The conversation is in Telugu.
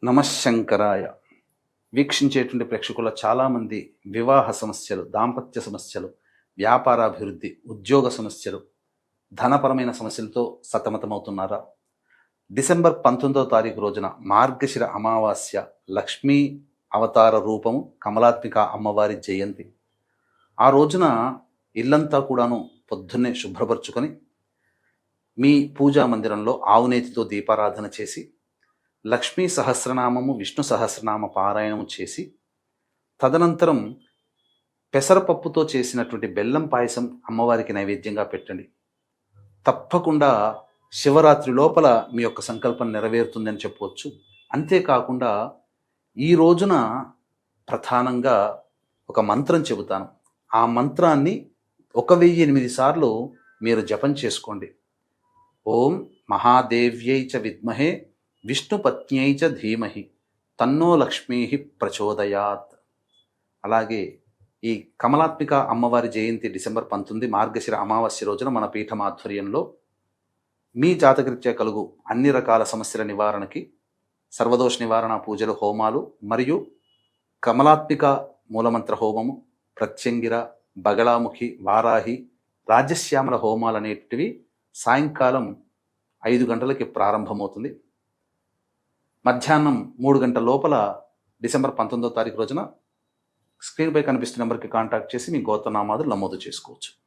నమశంకరాయ. వీక్షించేటువంటి ప్రేక్షకుల చాలామంది వివాహ సమస్యలు, దాంపత్య సమస్యలు, వ్యాపారాభివృద్ధి, ఉద్యోగ సమస్యలు, ధనపరమైన సమస్యలతో సతమతమవుతున్నారా? డిసెంబర్ 19వ తారీఖు రోజున మార్గశిర అమావాస్య, లక్ష్మీ అవతార రూపము కమలాత్మిక అమ్మవారి జయంతి. ఆ రోజున ఇల్లంతా కూడాను పొద్దున్నే శుభ్రపరుచుకొని మీ పూజా మందిరంలో ఆవునేతితో దీపారాధన చేసి లక్ష్మీ సహస్రనామము, విష్ణు సహస్రనామ పారాయణము చేసి తదనంతరం పెసరపప్పుతో చేసినటువంటి బెల్లం పాయసం అమ్మవారికి నైవేద్యంగా పెట్టండి. తప్పకుండా శివరాత్రి లోపల మీ యొక్క సంకల్పం నెరవేరుతుందని చెప్పవచ్చు. అంతేకాకుండా ఈ రోజున ప్రధానంగా ఒక మంత్రం చెబుతాను. ఆ మంత్రాన్ని 1008 సార్లు మీరు జపం చేసుకోండి. ఓం మహాదేవ్యై చ విద్మహే విష్ణుపత్న్యై చ ధీమహి తన్నో లక్ష్మీ ప్రచోదయాత్. అలాగే ఈ కమలాత్మిక అమ్మవారి జయంతి డిసెంబర్ 19 మార్గశిర అమావాస్య రోజున మన పీఠం ఆధ్వర్యంలో మీ జాతకరీత్యా కలుగు అన్ని రకాల సమస్యల నివారణకి సర్వదోష నివారణ పూజలు, హోమాలు మరియు కమలాత్మిక మూలమంత్ర హోమము, ప్రత్యంగిర, బగళాముఖి, వారాహి, రాజశ్యామల హోమాలు అనేటివి సాయంకాలం 5 గంటలకి ప్రారంభమవుతుంది. మధ్యాహ్నం 3 గంటల లోపల డిసెంబర్ 19వ తారీఖు రోజున స్క్రీన్పై కనిపిస్తున్న నెంబర్కి కాంటాక్ట్ చేసి మీ గోత్రనామాదులు నమోదు చేసుకోవచ్చు.